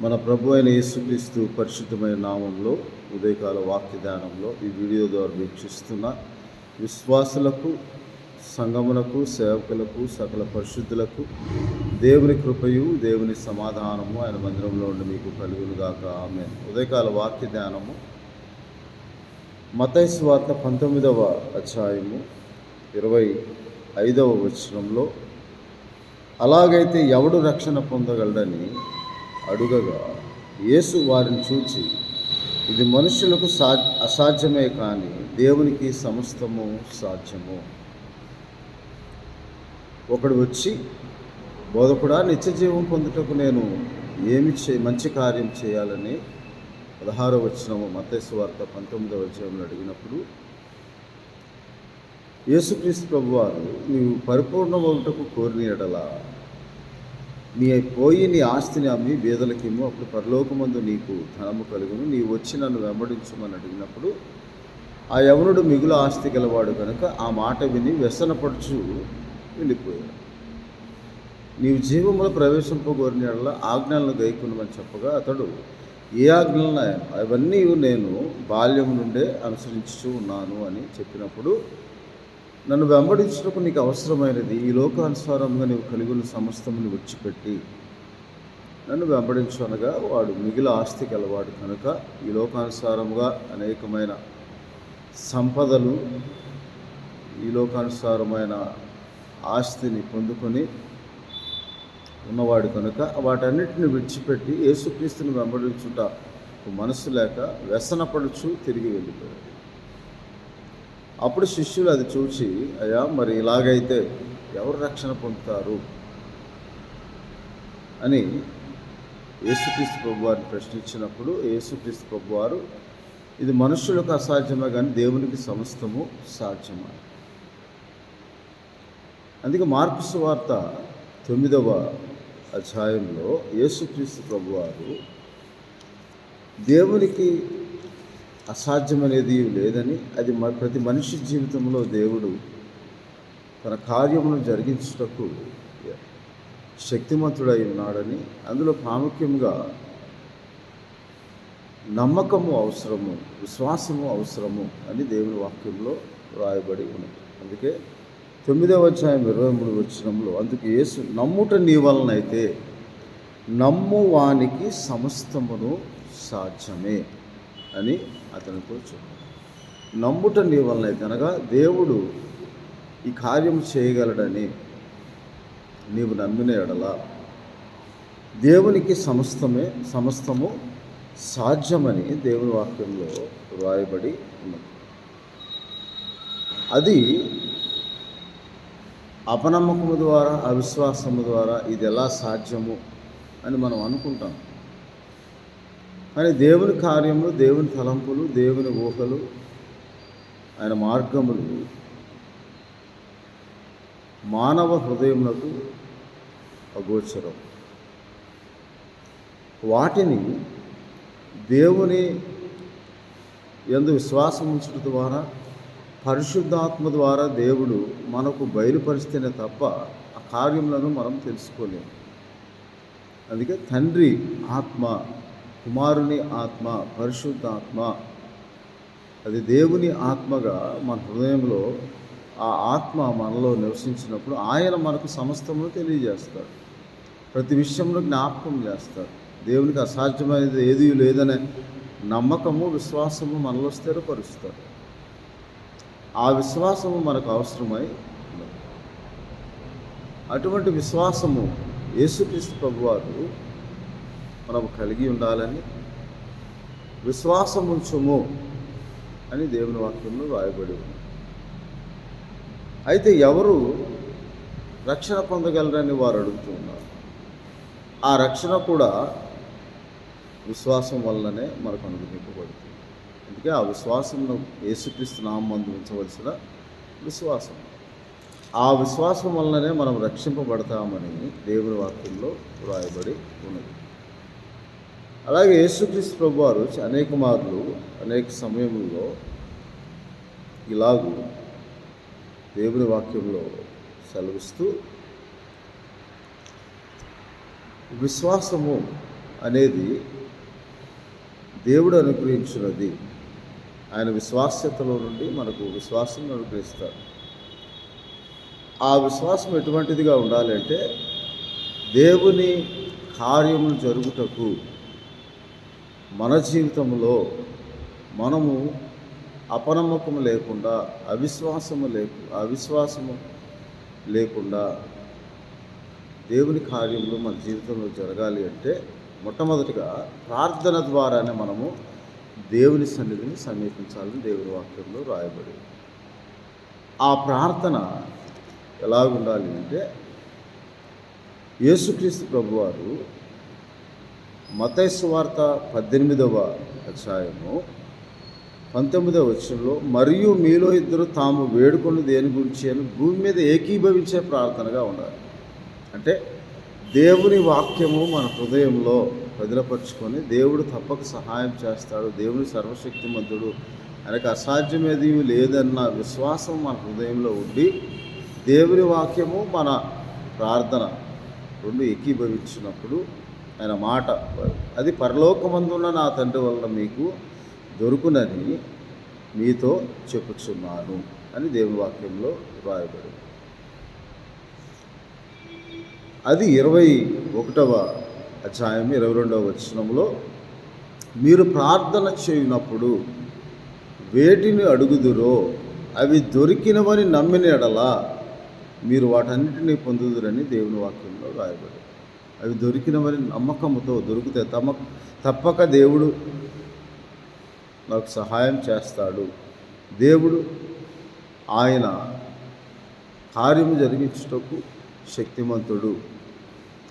మన ప్రభు అయిన యేసుక్రీస్తు పరిశుద్ధమైన నామంలో ఉదయకాల వాక్య ధ్యానంలో ఈ వీడియో ద్వారా వీక్షిస్తున్న విశ్వాసులకు, సంఘములకు, సేవకులకు, సకల పరిశుద్ధులకు దేవుని కృపయు, దేవుని సమాధానము ఆయన మందిరంలో ఉండి మీకు కలుగునుగాక. ఆమేన్. ఉదయకాల వాక్య ధ్యానము మత్తయి సువార్త 19వ అధ్యాయము 25వ వచనంలో, అలాగైతే ఎవడు రక్షణ పొందగలడని అడుగగా యేసు వారిని చూచి, ఇది మనుషులకు అసాధ్యమే కానీ దేవునికి సమస్తము సాధ్యము. ఒకడు వచ్చి, బోధకుడా, నిత్య జీవం పొందుటకు నేను మంచి కార్యం చేయాలని 16వ వచనము మత్తయి సువార్త 19వ అధ్యాయంలో అడిగినప్పుడు, యేసుక్రీస్తు ప్రభువారు, నీవు పరిపూర్ణమవుటకు కోరిన ఎడల నీ ఆస్తిని అమ్మి బీదలకిమ్ము, అప్పుడు పరలోకమందు నీకు ధనము కలుగును, నీవు వచ్చి నన్ను వెంబడించమని అడిగినప్పుడు, ఆ యవనుడు మిగులు ఆస్తి గలవాడు కనుక ఆ మాట విని వ్యసనపడుచు వెళ్ళిపోయాడు. నీవు జీవములో ప్రవేశింపగోరిన ఎడల ఆజ్ఞలను గైకొనమని చెప్పగా, అతడు, ఏ ఆజ్ఞలను? అవన్నీ నేను బాల్యం నుండే అనుసరించుచూ ఉన్నాను అని చెప్పినప్పుడు, నన్ను వెంబడించుటకు నీకు అవసరమైనది ఈ లోకానుసారంగా నీవు కలిగిన సమస్తముని విడిచిపెట్టి నన్ను వెంబడించు అనగా, వాడు మిగిలిన ఆస్తి గలవాడు కనుక ఈ లోకానుసారంగా అనేకమైన సంపదలు, ఈ లోకానుసారమైన ఆస్తిని పొందుకొని ఉన్నవాడు కనుక వాటన్నిటిని విడిచిపెట్టి యేసుక్రీస్తుని వెంబడించుట మనసు లేక వ్యసనపడుచు తిరిగి వెళ్ళిపోయాడు. అప్పుడు శిష్యులు అది చూచి, అయ్యా, మరి ఇలాగైతే ఎవరు రక్షణ పొందుతారు అని యేసుక్రీస్తు ప్రభువారిని ప్రశ్నించినప్పుడు, యేసుక్రీస్తు ప్రభువారు, ఇది మనుషులకు అసాధ్యమే కానీ దేవునికి సమస్తము సాధ్యమే. అందుకే మార్కు సువార్త 9వ అధ్యాయంలో యేసుక్రీస్తు ప్రభువారు, దేవునికి అసాధ్యమనేది లేదని, అది ప్రతి మనిషి జీవితంలో దేవుడు తన కార్యమును జరిగించుటకు శక్తిమంతుడై ఉన్నాడని, అందులో ప్రాముఖ్యంగా నమ్మకము అవసరము, విశ్వాసము అవసరము అని దేవుని వాక్యంలో రాయబడి ఉన్నది. అందుకే 9వ అధ్యాయం 23వ వచనంలో, అందుకు యేసు, నమ్ముట నీ వలనైతే నమ్ము వానికి సమస్తమును సాధ్యమే అని అతనితో చెప్పాడు. నమ్ముట నీ వలనైతే అనగా దేవుడు ఈ కార్యం చేయగలడని నీవు నమ్మిన ఎడల దేవునికి సమస్తము సాధ్యమని దేవుని వాక్యంలో రాయబడి ఉన్నది. అది అపనమ్మకము ద్వారా, అవిశ్వాసము ద్వారా ఇది ఎలా సాధ్యము అని మనం అనుకుంటాం. కానీ దేవుని కార్యములు, దేవుని తలంపులు, దేవుని ఊహలు, ఆయన మార్గములు మానవ హృదయములకు అగోచరం. వాటిని దేవుని యందు విశ్వాసం ఉంచడం ద్వారా, పరిశుద్ధాత్మ ద్వారా దేవుడు మనకు బయలుపరిస్తేనే తప్ప ఆ కార్యములను మనం తెలుసుకోలేము. అందుకే తండ్రి ఆత్మ, కుమారుని ఆత్మ, పరిశుద్ధాత్మ, అది దేవుని ఆత్మగా మన హృదయంలో ఆ ఆత్మ మనలో నివసించినప్పుడు ఆయన మనకు సమస్తమును తెలియజేస్తాడు. ప్రతి విషయంలో జ్ఞాపకం చేస్తాడు. దేవునికి అసాధ్యమైనది ఏదీ లేదనే నమ్మకము, విశ్వాసము మనలో స్థిరపరుస్తాడు. ఆ విశ్వాసము మనకు అవసరమై ఉన్నది. అటువంటి విశ్వాసము యేసుక్రీస్తు ప్రభువారు మనం కలిగి ఉండాలని, విశ్వాసం ఉంచుము అని దేవుని వాక్యంలో రాయబడి ఉంది. అయితే ఎవరు రక్షణ పొందగలరని వారు అడుగుతున్నారు. ఆ రక్షణ కూడా విశ్వాసం వల్లనే మనకు అనుగ్రహింపబడుతుంది. అందుకే ఆ విశ్వాసంను యేసుక్రీస్తు నామమందు ఉంచవలసిన విశ్వాసం, ఆ విశ్వాసం వల్లనే మనం రక్షింపబడతామని దేవుని వాక్యంలో రాయబడి ఉన్నది. అలాగే యేసుక్రీస్తు ప్రభువారు అనేక మార్లు, అనేక సమయంలో ఇలాగూ దేవుని వాక్యంలో సెలవిస్తూ, విశ్వాసము అనేది దేవుడు అనుగ్రహించినది. ఆయన విశ్వాస్యతలో నుండి మనకు విశ్వాసం అనుగ్రహిస్తారు. ఆ విశ్వాసం ఎటువంటిదిగా ఉండాలంటే, దేవుని కార్యములు జరుగుటకు మన జీవితంలో మనము అపనమ్మకము లేకుండా, అవిశ్వాసము లేకుండా దేవుని కార్యములు మన జీవితంలో జరగాలి అంటే మొట్టమొదటిగా ప్రార్థన ద్వారానే మనము దేవుని సన్నిధిని సమీపించాలని దేవుని వాక్యంలో రాయబడి. ఆ ప్రార్థన ఎలాగుండాలి అంటే, యేసుక్రీస్తు ప్రభువారు మత్తయి సువార్త 18వ అధ్యాయము 19వ వచనంలో, మరియు మీలో ఇద్దరు తాము వేడుకొని దేని గురించి అని భూమి మీద ఏకీభవించే ప్రార్థనగా ఉండాలి. అంటే దేవుని వాక్యము మన హృదయంలో వదిలపరుచుకొని దేవుడు తప్పక సహాయం చేస్తాడు, దేవుని సర్వశక్తిమంతుడు, ఆయనకు అసాధ్యమేది లేదన్న విశ్వాసం మన హృదయంలో ఉండి దేవుని వాక్యము మన ప్రార్థన రెండు ఏకీభవించినప్పుడు ఆయన మాట, అది పరలోకమందున్న నా తండ్రి వలన మీకు దొరుకునని మీతో చెప్పుచున్నాను అని దేవుని వాక్యంలో రాయబడి. అది 21వ అధ్యాయం 22వ వచనంలో, మీరు ప్రార్థన చేయునప్పుడు వేటిని అడుగుదురో అవి దొరికినవని నమ్మిన ఎడల మీరు వాటన్నిటినీ పొందుదురని దేవుని వాక్యంలో రాయబడి. అవి దొరికినవని నమ్మకంతో దొరికితే తప్పక దేవుడు నాకు సహాయం చేస్తాడు, దేవుడు ఆయన కార్యము జరిగించుటకు శక్తిమంతుడు.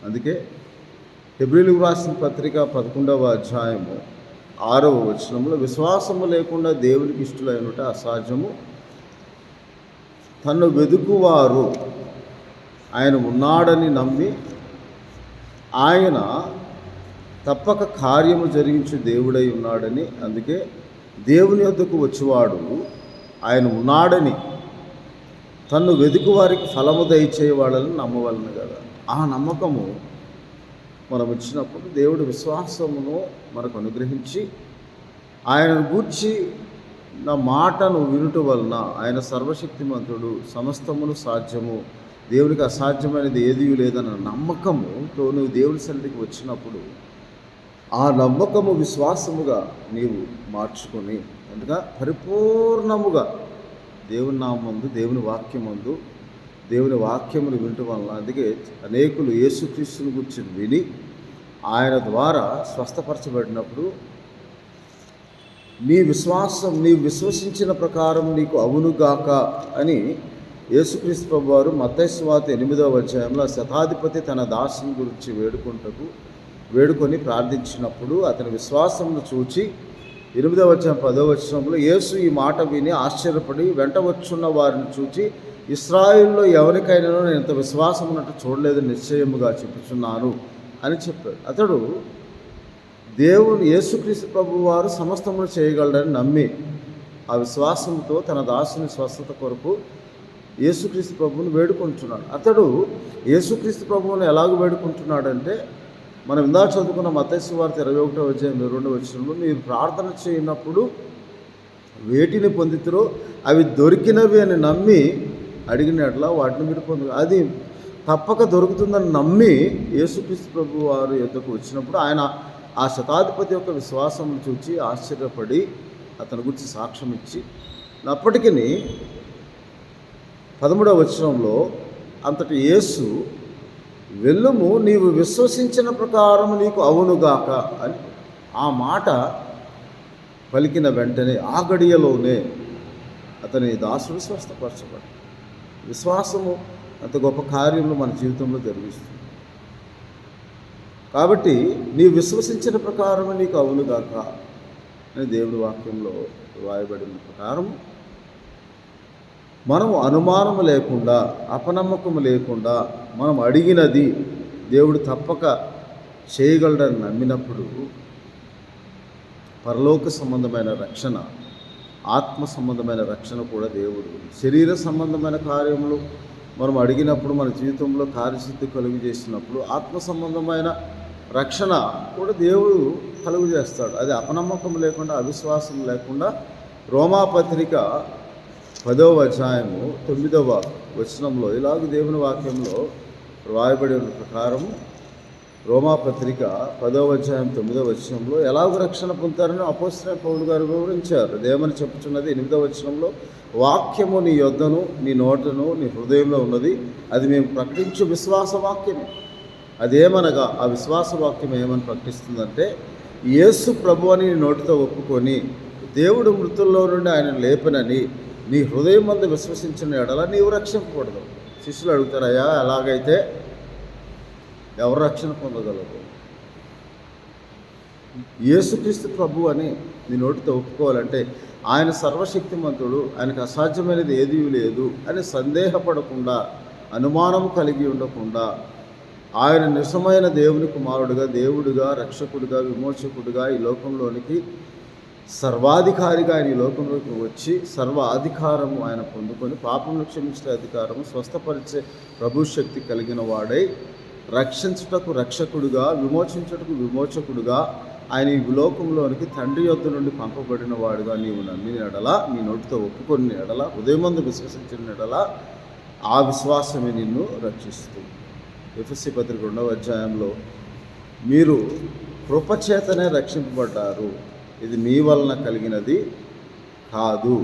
అందుకే హెబ్రీయులకు రాసిన పత్రిక 11వ అధ్యాయము 6వ వచనంలో, విశ్వాసము లేకుండా దేవునికి ఇష్టలైనట అసాధ్యము, తన్ను వెదుకువారు ఆయన ఉన్నాడని నమ్మి ఆయన తప్పక కార్యము జరిగించు దేవుడై ఉన్నాడని, అందుకే దేవుని వద్దకు వచ్చేవాడు ఆయన ఉన్నాడని తన్ను వెదుకు వారికి ఫలము దయచేయవాళ్ళని నమ్మవలను కదా. ఆ నమ్మకము మనం ఇచ్చినప్పుడు దేవుడు విశ్వాసమును మనకు అనుగ్రహించి ఆయనను గూర్చి నా మాటను వినుట వలన ఆయన సర్వశక్తిమంతుడు, సమస్తమును సాధ్యము, దేవునికి అసాధ్యమైనది ఏదీ లేదన్న నమ్మకముతో నువ్వు దేవుని సన్నిధికి వచ్చినప్పుడు ఆ నమ్మకము విశ్వాసముగా నీవు మార్చుకొని అందుగా పరిపూర్ణముగా దేవుని నామందు, దేవుని వాక్యమందు, దేవుని వాక్యమును వినటం వలన, అందుకే అనేకులు యేసుక్రీస్తుని గురించి విని ఆయన ద్వారా స్వస్థపరచబడినప్పుడు నీవు విశ్వసించిన ప్రకారం నీకు అవునుగాక అని యేసుక్రీస్తు ప్రభువారు మత్తయి సువార్త 8వ అధ్యాయంలో శతాధిపతి తన దాసుని గురించి వేడుకొని ప్రార్థించినప్పుడు అతని విశ్వాసమును చూచి 8వ అధ్యాయం 10వ వచనంలో, యేసు ఈ మాట విని ఆశ్చర్యపడి వెంట వచ్చున్న వారిని చూచి, ఇశ్రాయేలులో ఎవరికైనా నేను ఇంత విశ్వాసం ఉన్నట్టు చూడలేదు, నిశ్చయముగా చెప్పుచున్నాను అని చెప్పాడు. అతడు దేవుని యేసుక్రీస్తు ప్రభు వారు సమస్తమును చేయగలడని నమ్మి ఆ విశ్వాసంతో తన దాసుని స్వస్థత కొరకు యేసుక్రీస్తు ప్రభువుని వేడుకుంటున్నాడు. అతడు యేసుక్రీస్తు ప్రభువుని ఎలాగ వేడుకుంటున్నాడంటే, మనం ఇందాక చదువుకున్న మత్తయి సువార్త 21వ అధ్యాయం 22వ వచనంలో, మీరు ప్రార్థన చేయనప్పుడు వేటిని పొందితురో అవి దొరికినవి అని నమ్మి అడిగినట్లా వాటిని మీరు పొందు, అది తప్పక దొరుకుతుందని నమ్మి యేసుక్రీస్తు ప్రభు వారు యొద్దకు వచ్చినప్పుడు ఆయన ఆ శతాధిపతి యొక్క విశ్వాసం చూచి ఆశ్చర్యపడి అతని గురించి సాక్ష్యం ఇచ్చి, అప్పటికి 13వ వచనంలో అంతటి యేసు, వెళ్ళుము నీవు విశ్వసించిన ప్రకారం నీకు అవునుగాక అని ఆ మాట పలికిన వెంటనే ఆ గడియలోనే అతని దాసుడు స్వస్థపరచబడి. విశ్వాసము అంత గొప్ప కార్యములు మన జీవితంలో జరిగిస్తుంది. కాబట్టి నీవు విశ్వసించిన ప్రకారం నీకు అవునుగాక అని దేవుని వాక్యంలో రాయబడిన ప్రకారం మనము అనుమానము లేకుండా, అపనమ్మకము లేకుండా మనం అడిగినది దేవుడు తప్పక చేయగలడని నమ్మినప్పుడు పరలోక సంబంధమైన రక్షణ, ఆత్మ సంబంధమైన రక్షణ కూడా దేవుడు, శరీర సంబంధమైన కార్యములు మనం అడిగినప్పుడు మన జీవితంలో కార్యసిద్ధి కలుగు చేసినప్పుడు ఆత్మ సంబంధమైన రక్షణ కూడా దేవుడు కలుగు చేస్తాడు. అది అపనమ్మకం లేకుండా, అవిశ్వాసం లేకుండా. రోమాపత్రిక 10వ అధ్యాయము 9వ వచనంలో ఇలాగ దేవుని వాక్యంలో రాయబడి ఉన్న ప్రకారం, రోమాపత్రిక 10వ అధ్యాయం 9వ వచనంలో ఎలాగ రక్షణ పొందుతారని అపోస్తలుడైన పౌలు గారు వివరించారు. అదేమని చెప్పుచున్నది 8వ వచనంలో, వాక్యము నీ యొద్దను, నీ నోటను, నీ హృదయంలో ఉన్నది, అది మేము ప్రకటించు విశ్వాస వాక్యమే. అదేమనగా ఆ విశ్వాస వాక్యం ఏమని ప్రకటిస్తుందంటే, యేసు ప్రభు అని నీ నోటితో ఒప్పుకొని దేవుడు మృతుల్లో నుండి ఆయన లేపనని నీ హృదయం మందు విశ్వసించిన ఎడల నీవు రక్షింపకూడదు. శిష్యులు అడుగుతారు, అయ్యా ఎలాగైతే ఎవరు రక్షణ పొందగలరు? యేసుక్రీస్తు ప్రభు అని నీ నోటితో ఒప్పుకోవాలంటే ఆయన సర్వశక్తిమంతుడు, ఆయనకు అసాధ్యమైనది ఏదీ లేదు అని సందేహపడకుండా, అనుమానం కలిగి ఉండకుండా, ఆయన నిజమైన దేవుని కుమారుడుగా, దేవుడుగా, రక్షకుడిగా, విమోచకుడిగా ఈ లోకంలోనికి సర్వాధికారిగా ఆయన ఈ లోకంలోకి వచ్చి సర్వ అధికారము ఆయన పొందుకొని పాపమును క్షమించే అధికారము, స్వస్థపరిచే ప్రభు శక్తి కలిగిన వాడై రక్షించుటకు రక్షకుడుగా, విమోచించుటకు విమోచకుడుగా ఆయన ఈ లోకంలోనికి తండ్రి యొద్ద నుండి పంపబడిన వాడుగా నీవు నమ్మిన ఎడల, నీ నోటితో ఒప్పుకొని ఎడల, హృదయమందు విశ్వసించిన ఎడల ఆ విశ్వాసమే నిన్ను రక్షిస్తుంది. ఎఫెసీ పత్రిక 2వ అధ్యాయంలో మీరు కృపచేతనే రక్షింపబడ్డారు, ఇది మీ వలన కలిగినది కాదు.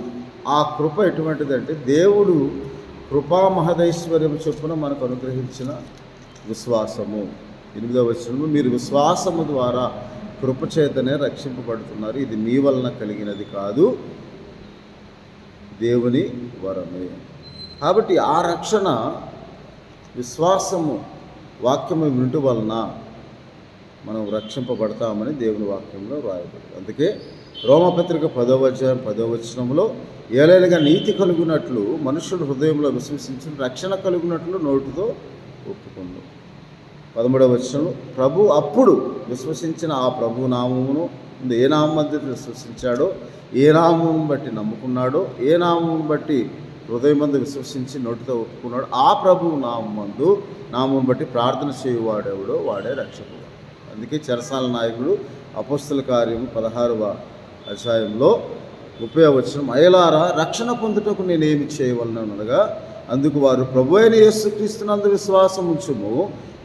ఆ కృప ఎటువంటిదంటే దేవుడు కృపా మహదైశ్వర్యం చొప్పున మనకు అనుగ్రహించిన విశ్వాసము. 8వ వచనము, మీరు విశ్వాసము ద్వారా కృపచేతనే రక్షింపబడుతున్నారు, ఇది మీ వలన కలిగినది కాదు, దేవుని వరమే. కాబట్టి ఆ రక్షణ విశ్వాసము వాక్యము వినుట వలన మనం రక్షింపబడతామని దేవుని వాక్యంలో రాయబడింది. అందుకే రోమపత్రిక 10వ అధ్యాయం 10వ వచనంలో, ఏలైనగా నీతి కలుగునట్లు మనుషుడు హృదయంలో విశ్వసించిన రక్షణ కలుగునట్లు నోటితో ఒప్పుకుంది. 13వ వచనంలో, ప్రభు అప్పుడు విశ్వసించిన ఆ ప్రభు నామమును ఏ నామం మధ్య విశ్వసించాడో, ఏ నామం బట్టి నమ్ముకున్నాడో, ఏ నామం బట్టి హృదయమందు విశ్వసించి నోటితో ఒప్పుకున్నాడు, ఆ ప్రభు నామం బట్టి ప్రార్థన చేయువాడెవడో వాడే రక్షకుడు. అందుకే చెరసాల నాయకుడు అపోస్తల కార్యము 16వ అధ్యాయంలో 30వ వచనం, అయలారా రక్షణ పొందుటకు నేనేమి చేయవలను అనగా, అందుకు వారు ప్రభు అయిన యేసుక్రీస్తునందు విశ్వాసం ఉంచుము,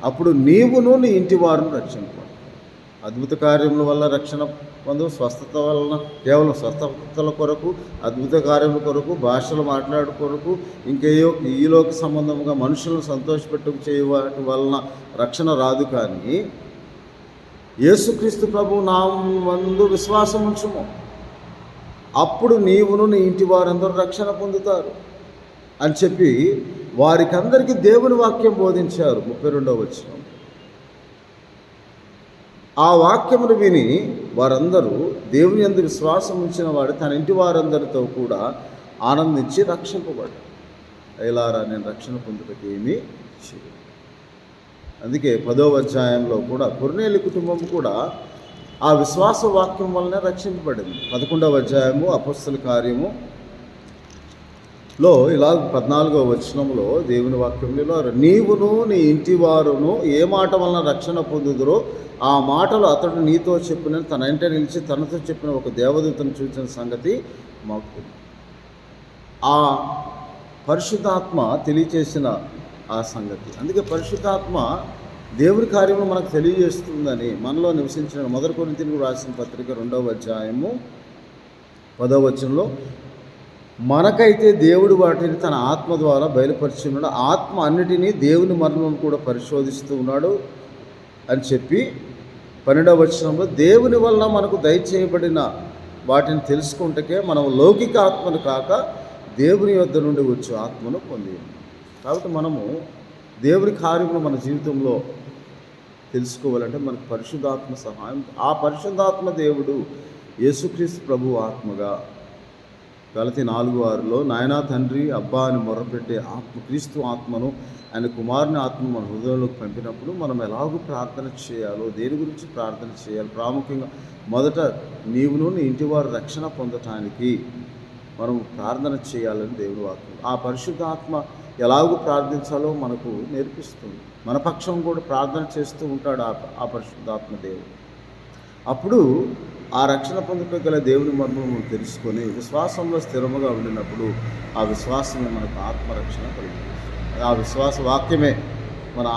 అప్పుడు నీవును నీ ఇంటి వారును రక్షింప. అద్భుత కార్యముల వల్ల రక్షణ పొందు, స్వస్థత వలన కేవలం స్వస్థతల కొరకు, అద్భుత కార్యముల కొరకు, భాషలు మాట్లాడు కొరకు, ఇంకేయో ఈలోకి సంబంధంగా మనుషులను సంతోషపెట్టుకు చేయవాటి వలన రక్షణ రాదు. కానీ యేసుక్రీస్తు ప్రభు నామందు విశ్వాసం ఉంచుము, అప్పుడు నీవును నీ ఇంటి వారందరూ రక్షణ పొందుతారు అని చెప్పి వారికి అందరికీ దేవుని వాక్యం బోధించారు. 32వ వచనం, ఆ వాక్యమును విని వారందరూ దేవుని యందు విశ్వాసం ఉంచిన వాడు తన ఇంటి వారందరితో కూడా ఆనందించి రక్షింపబడ్డాడు. అయలారా నేను రక్షణ పొందుటకు ఏమీ చేయను. అందుకే 10వ అధ్యాయంలో కూడా కొర్నేలి కుటుంబం కూడా ఆ విశ్వాస వాక్యం వలన రక్షింపబడింది. 11వ అధ్యాయము అపోస్తల కార్యము లో ఇలా 14వ వచనంలో దేవుని వాక్యంలో, నీవును నీ ఇంటి వారును ఏ మాట వలన రక్షణ పొందుదురో ఆ మాటలు అతడు నీతో చెప్పిన, తన ఇంట నిలిచి తనతో చెప్పిన ఒక దేవదూతను చూసిన సంగతి మాకు ఆ పరిశుద్ధాత్మ తెలియచేసిన ఆ సంగతి. అందుకే పరిశుద్ధాత్మ దేవుని కార్యము మనకు తెలియజేస్తుందని మనలో నివసించిన 1 కొరింథీయులకు రాసిన పత్రిక 2వ అధ్యాయము 10వ వచనంలో, మనకైతే దేవుడు వాటిని తన ఆత్మ ద్వారా బయలుపరిచి ఉన్నాడు, ఆత్మ అన్నిటినీ దేవుని మర్మం కూడా పరిశోధిస్తూ ఉన్నాడు అని చెప్పి 12వ వచనంలో, దేవుని వలన మనకు దయచేయబడిన వాటిని తెలుసుకుంటకే మనం లౌకిక ఆత్మను కాక దేవుని యొద్ద నుండి వచ్చే ఆత్మను పొంది. కాబట్టి మనము దేవుని కార్యములు మన జీవితంలో తెలుసుకోవాలంటే మనకు పరిశుద్ధాత్మ సహాయం. ఆ పరిశుద్ధాత్మ దేవుడు యేసుక్రీస్తు ప్రభు ఆత్మగా గలతీ 4:6లో, నాయనా తండ్రి అబ్బా అని మొర్రపెట్టే ఆత్మ, క్రీస్తు ఆత్మను, ఆయన కుమారుని ఆత్మ మన హృదయంలోకి పంపినప్పుడు మనం ఎలాగో ప్రార్థన చేయాలో, దేని గురించి ప్రార్థన చేయాలి, ప్రాముఖ్యంగా మొదట నీవును నీ ఇంటి వారు రక్షణ పొందటానికి మనం ప్రార్థన చేయాలని దేవుని వాక్యం. ఆ పరిశుద్ధాత్మ ఎలాగూ ప్రార్థించాలో మనకు నేర్పిస్తుంది. మన పక్షం కూడా ప్రార్థన చేస్తూ ఉంటాడు ఆ పరిశుద్ధాత్మ దేవుడు. అప్పుడు ఆ రక్షణ పొందుట గల దేవుని మర్మము తెలుసుకొని విశ్వాసంలో స్థిరముగా ఉండినప్పుడు ఆ విశ్వాసమే మనకు ఆత్మరక్షణ కలిగిస్తుంది. ఆ విశ్వాస వాక్యమే మన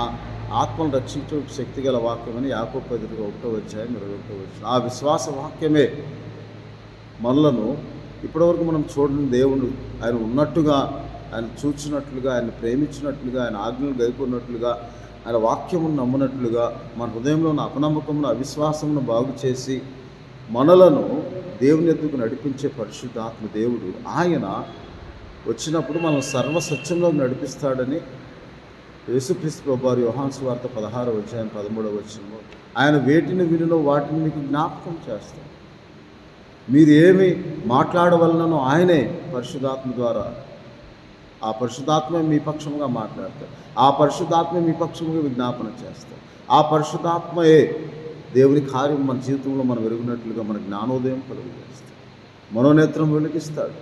ఆత్మను రక్షించే శక్తి గల వాక్యమని యాకోబు 1:21 ఆ విశ్వాస వాక్యమే మనలను ఇప్పటివరకు మనం చూడని దేవుడు ఆయన ఉన్నట్టుగా, ఆయన చూచినట్లుగా, ఆయన ప్రేమించినట్లుగా, ఆయన ఆజ్ఞలు గైకొన్నట్లుగా, ఆయన వాక్యమును నమ్మునట్లుగా, మన హృదయంలో ఉన్న అపనమ్మకమును అవిశ్వాసమును బాగు చేసి మనలను దేవుని ఎద్దుకు నడిపించే పరిశుద్ధాత్మ దేవుడు ఆయన వచ్చినప్పుడు మనం సర్వసత్యంలో నడిపిస్తాడని యేసుక్రీస్తు ప్రభువారు యోహాను సువార్త 16:13 ఆయన వేటిని వినునో వాటిని మీకు జ్ఞాపకం చేస్తాడు. మీరు ఏమి మాట్లాడవలనో ఆయనే పరిశుద్ధాత్మ ద్వారా, ఆ పరిశుద్ధాత్మ మీ పక్షముగా మాట్లాడతారు, ఆ పరిశుద్ధాత్మ మీ పక్షముగా విజ్ఞాపన చేస్తారు. ఆ పరిశుద్ధాత్మయే దేవుని కార్యం మన జీవితంలో మనం ఎరుగునట్లుగా మన జ్ఞానోదయం కలుగజేస్తాడు, మనోనేత్రం వెలిగిస్తాడు.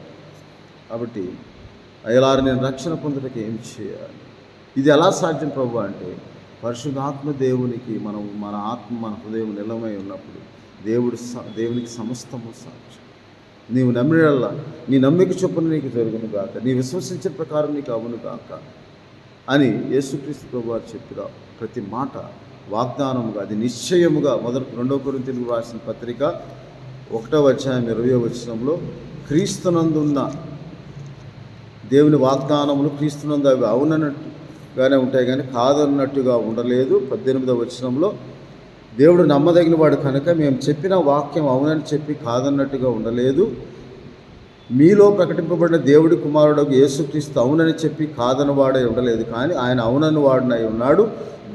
కాబట్టి అయ్యలారు నేను రక్షణ పొందుటకు ఏం చేయాలి? ఇది ఎలా సాధ్యం ప్రభు అంటే పరిశుద్ధాత్మ దేవునికి మన ఆత్మ మన హృదయం నిలమై ఉన్నప్పుడు దేవునికి సమస్తము సాధ్యం. నీవు నమ్మినల్లా నీ నమ్మిక చొప్పున నీకు జరుగును గాక, నీ విశ్వసించిన ప్రకారం నీకు అవును గాక అని యేసుక్రీస్తు ప్రభువారు చెప్పిన ప్రతి మాట వాగ్దానముగా, అది నిశ్చయముగా 2 కొరింథీయులకు రాసిన పత్రిక 1:20 క్రీస్తునందున్న దేవుని వాగ్దానములు క్రీస్తునందు అవి అవునన్నట్టుగానే ఉంటాయి కానీ కాదన్నట్టుగా ఉండలేదు. 18వ దేవుడు నమ్మదగిన వాడు కనుక మేము చెప్పిన వాక్యం అవునని చెప్పి కాదన్నట్టుగా ఉండలేదు. మీలో ప్రకటింపబడిన దేవుడి కుమారుడు యేసుక్రీస్తు అవునని చెప్పి కాదని వాడే ఉండలేదు, కానీ ఆయన అవునని వాడినై ఉన్నాడు.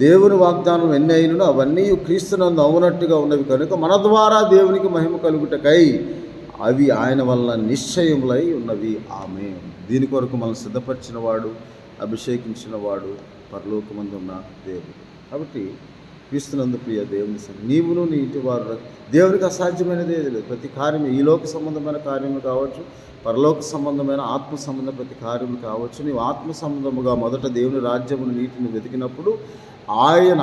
దేవుని వాగ్దానం ఎన్ని అయినో అవన్నీ క్రీస్తునందు అవునట్టుగా ఉన్నవి కనుక మన ద్వారా దేవునికి మహిమ కలుగుటకై అవి ఆయన వల్ల నిశ్చయములై ఉన్నవి. ఆమేన్. దీని కొరకు మనం సిద్ధపరిచిన వాడు, అభిషేకించిన వాడు పరలోకమందు ఉన్న దేవుడు. కాబట్టి క్రీస్తునందు ప్రియ దేవుని నీవును నీ ఇంటి వారు దేవునికి అసాధ్యమైనది ఏది లేదు. ప్రతి కార్యం ఈ లోక సంబంధమైన కార్యములు కావచ్చు, పరలోక సంబంధమైన ఆత్మ సంబంధ ప్రతి కార్యములు కావచ్చు. నీవు ఆత్మ సంబంధముగా మొదట దేవుని రాజ్యమును నీటిని వెతికినప్పుడు ఆయన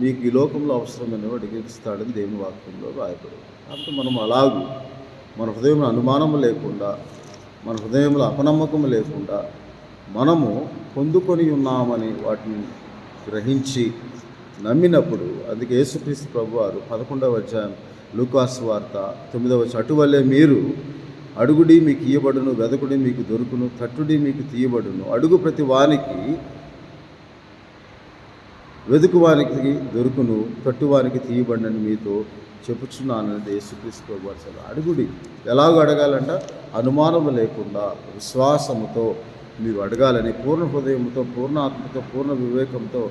నీకు ఈ లోకంలో అవసరమైనవి అడిగిస్తాడని దేవుని వాక్యంలో రాయబడి. కాబట్టి మనం అలాగూ మన హృదయంలో అనుమానము లేకుండా, మన హృదయంలో అపనమ్మకము లేకుండా మనము పొందుకొని ఉన్నామని వాటిని గ్రహించి నమ్మినప్పుడు, అందుకే యేసుక్రీస్తు ప్రభువారు 11వ లూకాసు వార్త 9 అటువల్లే మీరు అడుగుడి మీకు ఇయ్యబడును, వెదకుడి మీకు దొరుకును, తట్టుడి మీకు తీయబడును, అడుగు ప్రతి వానికి వెదుకువానికి దొరుకును, తట్టువానికి తీయబడినని మీతో చెప్పుచున్నానని యేసుక్రీస్తు ప్రభువారు. అడుగుడి ఎలాగో అడగాలంట అనుమానము లేకుండా విశ్వాసముతో మీరు అడగాలని, పూర్ణ హృదయంతో, పూర్ణ ఆత్మతో, పూర్ణ వివేకంతో,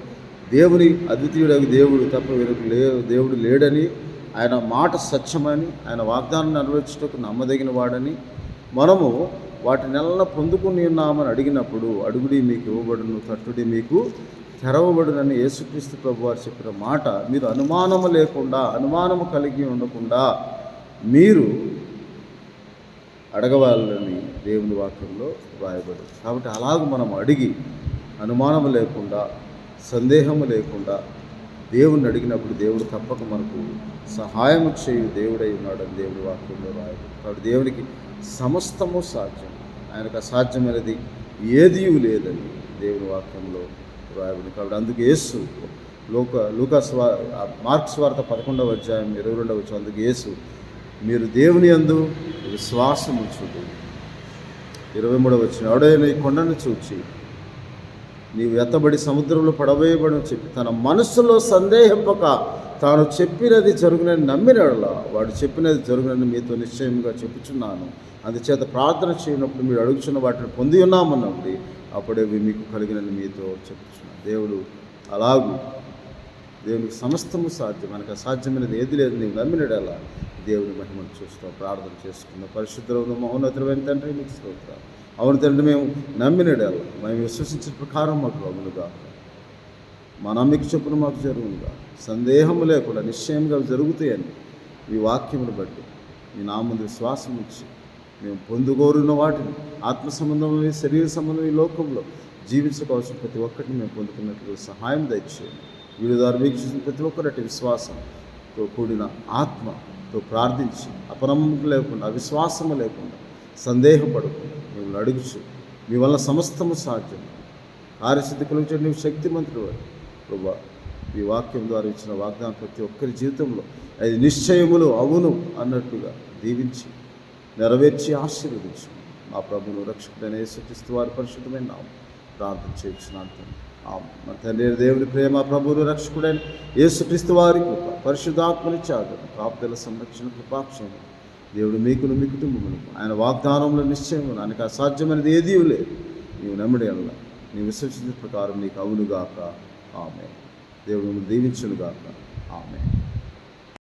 దేవుని అద్వితీయుడైన దేవుడు తప్ప వీరికి దేవుడు లేడని, ఆయన మాట సత్యమని, ఆయన వాగ్దానాన్ని నెరవేర్చుటకు నమ్మదగిన వాడని, మనము వాటినెల్లా పొందుకుని ఉన్నామని అడిగినప్పుడు అడుగుడి మీకు ఇవ్వబడును, తట్టుడి మీకు తెరవబడునని యేసుక్రీస్తు ప్రభువారు చెప్పిన మాట మీరు అనుమానము లేకుండా, అనుమానము కలిగి ఉండకుండా మీరు అడగవాలని దేవుని వాక్యంలో రాయబడి. కాబట్టి అలాగ మనం అడిగి అనుమానము లేకుండా, సందేహము లేకుండా దేవుణ్ణి అడిగినప్పుడు దేవుడు తప్పక మనకు సహాయం చేయు దేవుడై ఉన్నాడని దేవుని వాక్యంలో రాయబడి. కాబట్టి దేవునికి సమస్తము సాధ్యం, ఆయనకు అసాధ్యమైనది ఏదీ లేదని దేవుని వాక్యంలో రాయబడి. కాబట్టి అందుకు యేసు మార్క్స్ వార్త 11:22 అందుకు యేసు మీరు దేవుని యందు విశ్వాసము చూడు. 23 ఎవడైనా ఈ కొండను చూచి నీవు ఎత్తబడి సముద్రంలో పడవేయబడని చెప్పి తన మనస్సులో సందేహింపక తాను చెప్పినది జరుగునని నమ్మినలా వాడు చెప్పినది జరుగునని మీతో నిశ్చయంగా చెప్పుచున్నాను. అందుచేత ప్రార్థన చేయనప్పుడు మీరు అడుగుచున్న వాటిని పొంది ఉన్నామన్నప్పుడు అప్పుడే మీకు కలిగినని మీతో చెప్పుచున్నాను. దేవుడు అలాగూ దేవునికి సమస్తము సాధ్యం, మనకు అసాధ్యమైనది ఏది లేదు. నీవు నమ్మినడలా దేవుని మహిమను చూస్తావు. ప్రార్థన చేసుకున్నాం. పరిశుద్ధులైన మహోన్నతుడైన తండ్రి మీకు స్తోత్రాలు. అవును తండ్రి, మేము నమ్మినడలా మేము విశ్వసించిన ప్రకారం మాకు అవునుగా, మా నమ్మిక చొప్పున మాకు జరుగునుగా, సందేహము లేకుండా నిశ్చయంగా జరుగుతాయని ఈ వాక్యమును బట్టి మీ నా ముందు విశ్వాసం ఇచ్చి మేము పొందుకోరున్న వాటిని ఆత్మ సంబంధం, శరీర సంబంధం ఈ లోకంలో జీవించకోసం ప్రతి ఒక్కరిని మేము పొందుకున్నట్లు సహాయం దయచేయండి. వీడి ద్వారా వీక్షిస్తున్న ప్రతి ఒక్కరి విశ్వాసంతో కూడిన ఆత్మతో ప్రార్థించి అపనమ్మకం లేకుండా, అవిశ్వాసము లేకుండా, సందేహపడకుండా మిమ్మల్ని అడుగుచు మీ వల్ల సమస్తము సాధ్యం. కార్యసిద్ధి కలిగించే నీవు శక్తిమంతుడు ప్రభువా. ఈ వాక్యం ద్వారా ఇచ్చిన వాగ్దానం ప్రతి ఒక్కరి జీవితంలో అది నిశ్చయములు అవును అన్నట్టుగా దీవించి నెరవేర్చి ఆశీర్వదించు. మా ప్రభువును రక్షకుడైన యేసుక్రీస్తు వారి పరిశుద్ధమైన నామమున ప్రార్థన చేయించున్నాను. మన తండ్రి దేవుని ప్రేమ, ప్రభువును రక్షకుడైన యేసుక్రీస్తు వారి కృప, పరిశుద్ధాత్మనిచ్చే ఆదరణ, కాపుదల, సంరక్షణ, కృపాక్షేమం దేవుడు మీకును మీ కుటుంబములకు ఆయన వాగ్దానంలో నిశ్చయము ఆయనకు అసాధ్యమైనది ఏదీ లేదు. నీవు నమ్మడి అనగా నీ విశ్వసించిన ప్రకారం నీకు అవునుగాక. ఆమె దేవుడు దీవించునుగాక. ఆమె.